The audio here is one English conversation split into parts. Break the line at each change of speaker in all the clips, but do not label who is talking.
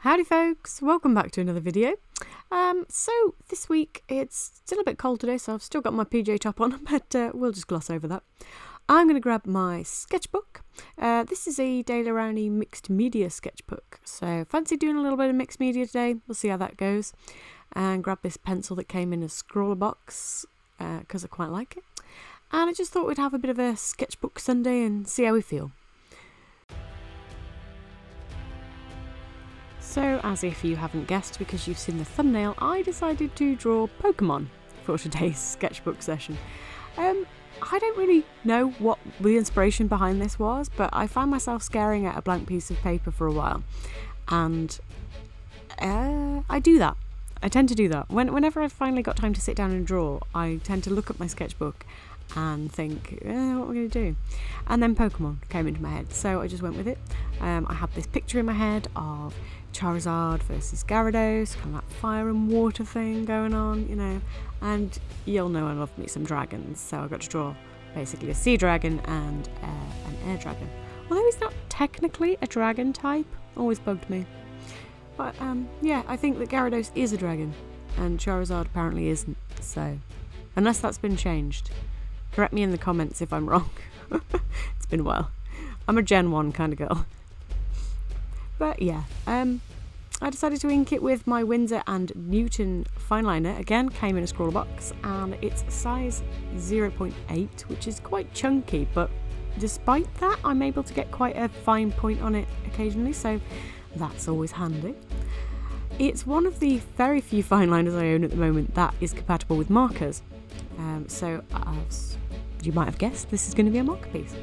Howdy folks, welcome back to another video. So this week it's still a bit cold today, so I've still got my PJ top on, but we'll just gloss over that. I'm going to grab my sketchbook. This is a Daily Roundy mixed media sketchbook, so fancy doing a little bit of mixed media today. We'll see how that goes. And grab this pencil that came in a scrawler box because I quite like it. And I just thought we'd have a bit of a sketchbook Sunday and see how we feel. So, as if you haven't guessed because you've seen the thumbnail, I decided to draw Pokemon for today's sketchbook session. I don't really know what the inspiration behind this was, but I found myself staring at a blank piece of paper for a while, and I do that. I tend to do that. Whenever I've finally got time to sit down and draw, I tend to look at my sketchbook and think, what am I going to do? And then Pokemon came into my head, so I just went with it. I had this picture in my head of Charizard versus Gyarados, kind of that fire and water thing going on, you know, and you'll know I love me some dragons, so I got to draw basically a sea dragon and an air dragon. Although he's not technically a dragon type, always bugged me. But yeah, I think that Gyarados is a dragon, and Charizard apparently isn't, so unless that's been changed. Correct me in the comments if I'm wrong. It's been a while. I'm a Gen 1 kind of girl. But yeah, I decided to ink it with my Winsor & Newton fine liner. Again, came in a scrawler box, and it's size 0.8, which is quite chunky, but despite that, I'm able to get quite a fine point on it occasionally, so that's always handy. It's one of the very few fine liners I own at the moment that is compatible with markers. So as you might have guessed, this is going to be a marker piece.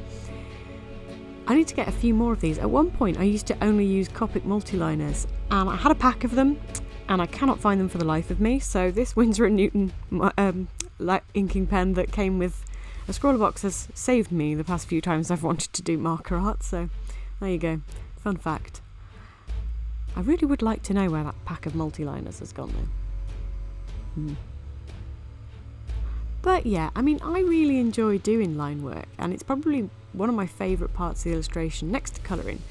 I need to get a few more of these. At one point I used to only use Copic multiliners, and I had a pack of them and I cannot find them for the life of me, so this Winsor & Newton inking pen that came with a scrawler box has saved me the past few times I've wanted to do marker art, so there you go. Fun fact. I really would like to know where that pack of multiliners has gone though. But yeah, I mean, I really enjoy doing line work, and it's probably one of my favourite parts of the illustration next to colouring.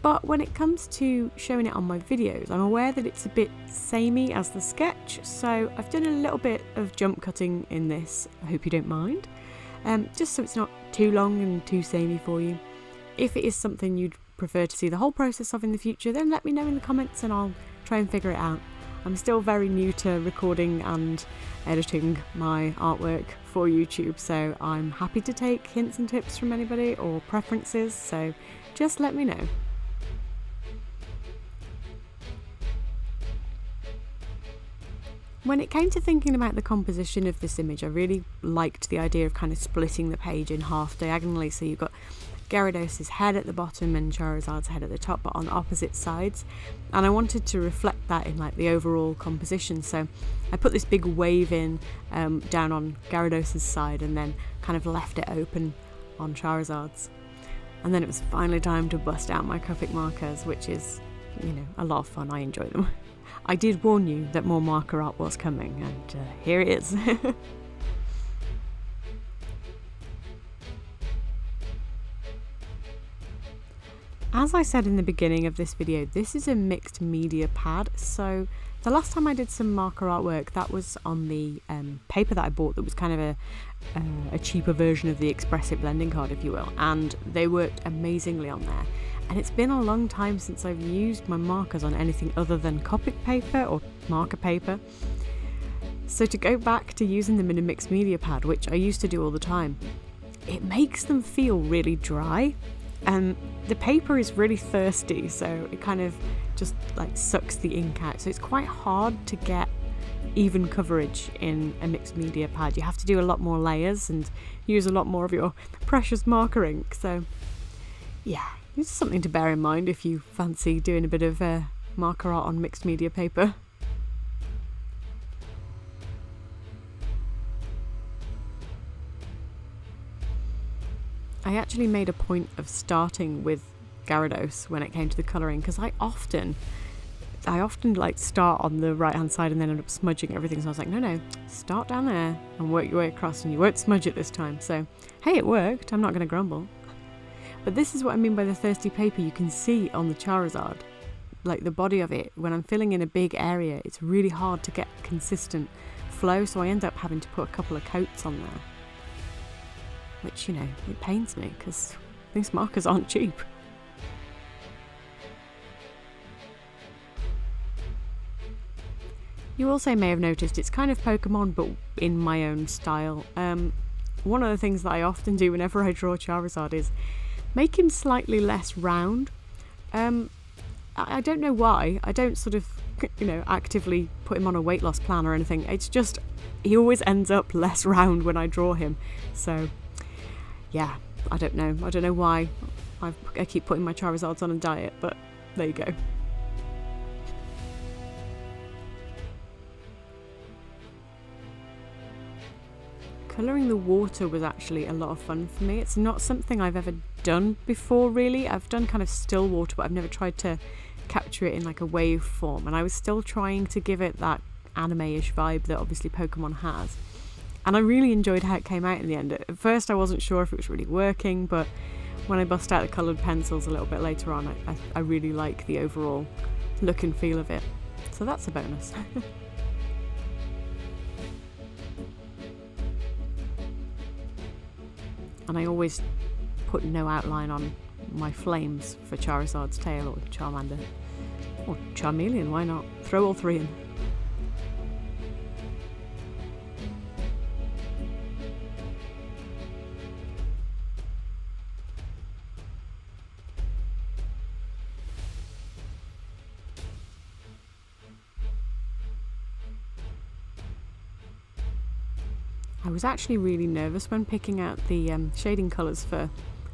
But when it comes to showing it on my videos, I'm aware that it's a bit samey as the sketch, so I've done a little bit of jump cutting in this. I hope you don't mind. Just so it's not too long and too samey for you. If it is something you'd prefer to see the whole process of in the future, then let me know in the comments and I'll try and figure it out. I'm still very new to recording and editing my artwork for YouTube, so I'm happy to take hints and tips from anybody or preferences, so just let me know. When it came to thinking about the composition of this image, I really liked the idea of kind of splitting the page in half diagonally, so you've got Gyarados' head at the bottom and Charizard's head at the top, but on opposite sides, and I wanted to reflect that in like the overall composition, so I put this big wave in down on Gyarados' side and then kind of left it open on Charizard's, and then it was finally time to bust out my Copic markers, which is, you know, a lot of fun. I enjoy them. I did warn you that more marker art was coming, and here it is. As I said in the beginning of this video, this is a mixed media pad, so the last time I did some marker artwork, that was on the paper that I bought that was kind of a cheaper version of the expressive blending card, if you will, and they worked amazingly on there. And it's been a long time since I've used my markers on anything other than Copic paper or marker paper. So to go back to using them in a mixed media pad, which I used to do all the time, it makes them feel really dry. And the paper is really thirsty, so it kind of just like sucks the ink out. So it's quite hard to get even coverage in a mixed media pad. You have to do a lot more layers and use a lot more of your precious marker ink. So yeah, it's something to bear in mind if you fancy doing a bit of marker art on mixed media paper. I actually made a point of starting with Gyarados when it came to the colouring, because I often like start on the right hand side and then end up smudging everything, so I was like, no, start down there and work your way across and you won't smudge it this time. So hey, it worked, I'm not going to grumble. But this is what I mean by the thirsty paper. You can see on the Charizard like the body of it, when I'm filling in a big area, it's really hard to get consistent flow, so I end up having to put a couple of coats on there, which, you know, it pains me because these markers aren't cheap. You also may have noticed it's kind of Pokemon, but in my own style. One of the things that I often do whenever I draw Charizard is make him slightly less round. I don't know why. I don't sort of, you know, actively put him on a weight loss plan or anything. It's just, he always ends up less round when I draw him. So, yeah, I don't know. I don't know why I keep putting my Charizards on a diet, but there you go. Colouring the water was actually a lot of fun for me. It's not something I've ever done before, really. I've done kind of still water, but I've never tried to capture it in like a wave form, and I was still trying to give it that anime-ish vibe that obviously Pokemon has. And I really enjoyed how it came out in the end. At first I wasn't sure if it was really working, but when I bust out the coloured pencils a little bit later on, I really like the overall look and feel of it. So that's a bonus. And I always put no outline on my flames for Charizard's tail, or Charmander, or Charmeleon, why not? Throw all three in. I was actually really nervous when picking out the shading colours for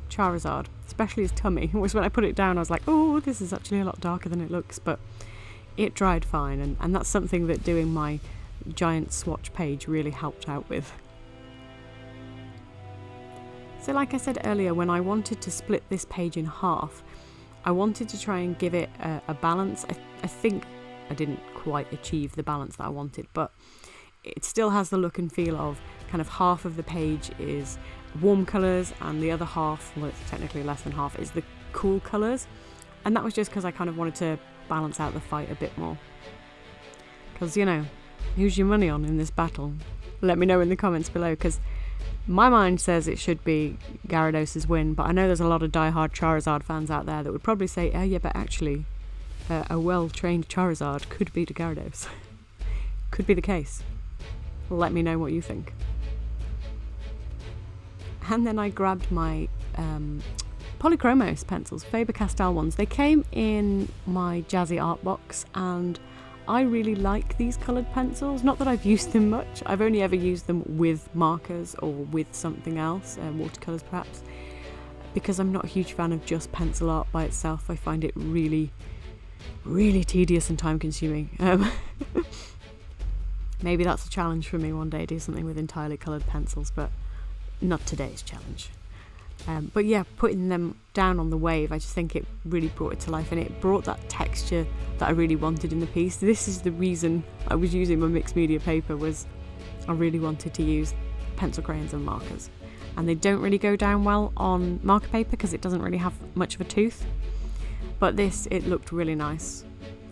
Charizard, especially his tummy. It was when I put it down I was like, oh, this is actually a lot darker than it looks, but it dried fine, and that's something that doing my giant swatch page really helped out with. So like I said earlier, when I wanted to split this page in half, I wanted to try and give it a balance. I think I didn't quite achieve the balance that I wanted, but it still has the look and feel of kind of half of the page is warm colours and the other half, well, it's technically less than half, is the cool colours. And that was just because I kind of wanted to balance out the fight a bit more. Because, you know, who's your money on in this battle? Let me know in the comments below, because my mind says it should be Gyarados' win, but I know there's a lot of die-hard Charizard fans out there that would probably say, oh yeah, but actually a well-trained Charizard could beat a Gyarados. Could be the case. Let me know what you think. And then I grabbed my Polychromos pencils, Faber-Castell ones. They came in my Jazzy art box, and I really like these coloured pencils. Not that I've used them much. I've only ever used them with markers or with something else, watercolours perhaps, because I'm not a huge fan of just pencil art by itself. I find it really, really tedious and time consuming. Maybe that's a challenge for me one day, do something with entirely coloured pencils, but not today's challenge. But yeah, putting them down on the wave, I just think it really brought it to life, and it brought that texture that I really wanted in the piece. This is the reason I was using my mixed media paper, was I really wanted to use pencil crayons and markers. And they don't really go down well on marker paper because it doesn't really have much of a tooth. But this, it looked really nice,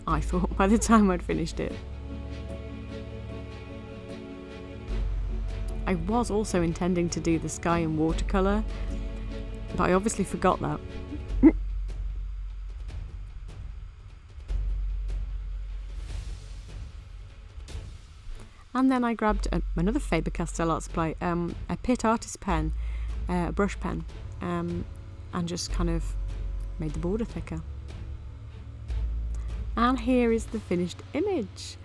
I thought, by the time I'd finished it. I was also intending to do the sky in watercolour, but I obviously forgot that. And then I grabbed another Faber-Castell art supply, a Pitt Artist pen, a brush pen, and just kind of made the border thicker. And here is the finished image.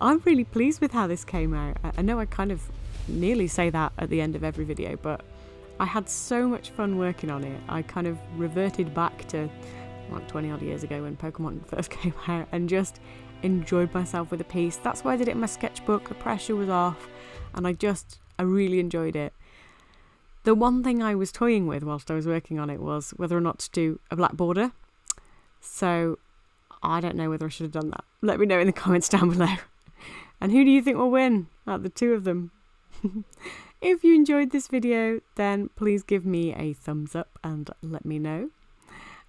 I'm really pleased with how this came out. I know I kind of nearly say that at the end of every video, but I had so much fun working on it. I kind of reverted back to like 20 odd years ago when Pokemon first came out and just enjoyed myself with the piece. That's why I did it in my sketchbook. The pressure was off, and I really enjoyed it. The one thing I was toying with whilst I was working on it was whether or not to do a black border. So I don't know whether I should have done that. Let me know in the comments down below. And who do you think will win out of the two of them? If you enjoyed this video, then please give me a thumbs up and let me know.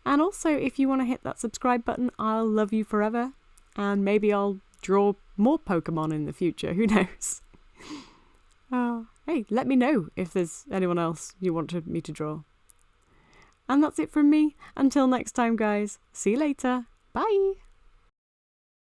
And also, if you want to hit that subscribe button, I'll love you forever. And maybe I'll draw more Pokemon in the future. Who knows? Hey, let me know if there's anyone else you want me to draw. And that's it from me. Until next time, guys. See you later. Bye.